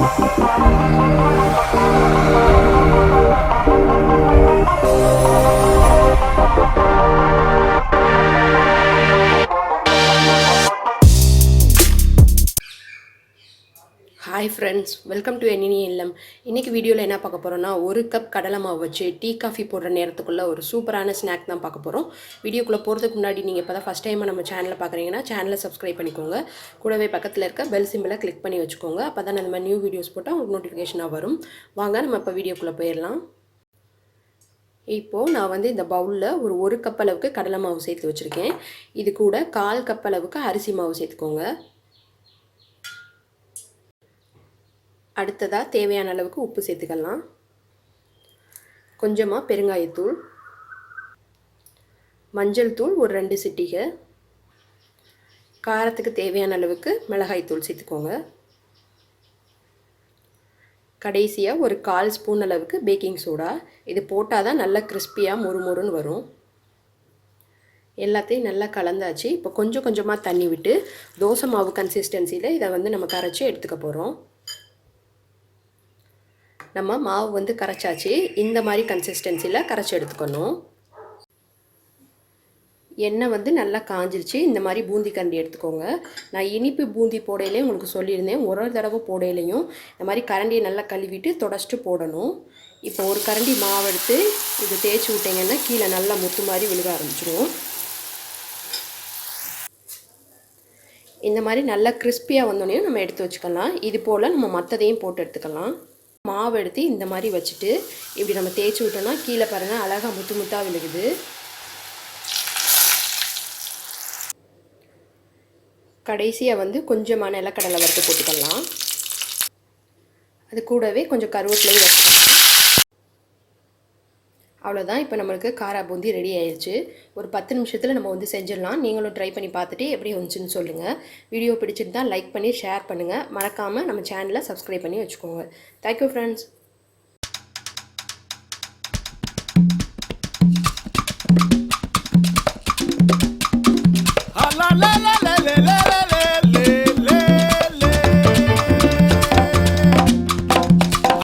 Hi friends, welcome to என்னினி இல்லம். இன்றைக்கி வீடியோவில் என்ன பார்க்க போகிறோன்னா, ஒரு கப் கடலை மாவு வச்சு டீ காஃபி போடுற நேரத்துக்குள்ளே ஒரு சூப்பரான ஸ்நாக் தான் பார்க்க போகிறோம். வீடியோக்குள்ளே போகிறதுக்கு முன்னாடி நீங்கள் இப்போ தான் ஃபஸ்ட் டைம் நம்ம சேனலை பார்க்குறீங்கன்னா சேனலை சப்ஸ்கிரைப் பண்ணிக்கோங்க. கூடவே பக்கத்தில் இருக்க பெல் சிம்பிளை கிளிக் பண்ணி வச்சுக்கோங்க. அப்போ தான் நம்ம நியூ வீடியோஸ் போட்டால் உங்களுக்கு நோட்டிஃபிகேஷனாக வரும். வாங்க நம்ம இப்போ வீடியோக்குள்ளே போயிடலாம். இப்போது நான் இந்த பவுலில் ஒரு கப் அளவுக்கு கடலை மாவு சேர்த்து வச்சுருக்கேன். இது கூட 1/4 கப் அளவுக்கு அரிசி மாவு சேர்த்துக்கோங்க. அடுத்ததாக தேவையான அளவுக்கு உப்பு சேர்த்துக்கலாம். கொஞ்சமாக பெருங்காயத்தூள், மஞ்சள் தூள் ஒரு 2 சிட்டிகை, காரத்துக்கு தேவையான அளவுக்கு மிளகாய்த்தூள் சேர்த்துக்கோங்க. கடைசியாக ஒரு 1/4 ஸ்பூன் அளவுக்கு பேக்கிங் சோடா. இது போட்டால் தான் நல்லா கிறிஸ்பியாக மொறுமொறுன்னு வரும். எல்லாத்தையும் நல்லா கலந்தாச்சு. இப்போ கொஞ்சம் கொஞ்சமாக தண்ணி விட்டு தோசை மாவு கன்சிஸ்டன்சியில் இதை நம்ம கரைச்சி எடுத்துக்க போகிறோம். நம்ம மாவு கரைச்சாச்சு. இந்த மாதிரி கன்சிஸ்டன்சியில் கரைச்சி எடுத்துக்கணும். எண்ணெய் நல்லா காஞ்சிருச்சு. இந்த மாதிரி பூந்தி கரண்டி எடுத்துக்கோங்க. நான் இனிப்பு பூந்தி போடையிலையும் உங்களுக்கு சொல்லியிருந்தேன். ஒரு தடவை போடையிலையும் இந்த மாதிரி கரண்டியை நல்லா கழுவிட்டு தொடச்சிட்டு போடணும். இப்போ ஒரு கரண்டி மாவு எடுத்து இது தேய்ச்சி விட்டிங்கன்னா கீழே நல்லா முத்து மாதிரி விழுக ஆரம்பிச்சிடும். இந்த மாதிரி நல்லா கிறிஸ்பியாக வந்தோடனே நம்ம எடுத்து வச்சுக்கலாம். இது போல் நம்ம மற்றதையும் போட்டு எடுத்துக்கலாம். மாவு எடுத்து இந்த மாதிரி வச்சுட்டு இப்படி நம்ம தேய்ச்சி விட்டோம்னா கீழே பாருங்கள் அழகாக முத்து முத்தாக விழுகுது. கடைசியாக கொஞ்சமாக நிலக்கடலை வறுத்து போட்டுக்கலாம். அது கூடவே கொஞ்சம் கருவேப்பிலையும் வச்சுக்கலாம். அவ்வளோதான். இப்போ நம்மளுக்கு காரா பூந்தி ரெடி ஆயிடுச்சு. ஒரு 10 நிமிஷத்தில் நம்ம செஞ்சிடலாம். நீங்களும் ட்ரை பண்ணி பார்த்துட்டு எப்படி வந்துச்சுன்னு சொல்லுங்கள். வீடியோ பிடிச்சிருந்தா லைக் பண்ணி ஷேர் பண்ணுங்கள். மறக்காமல் நம்ம சேனலை சப்ஸ்கிரைப் பண்ணி வச்சுக்கோங்க. Thank you friends.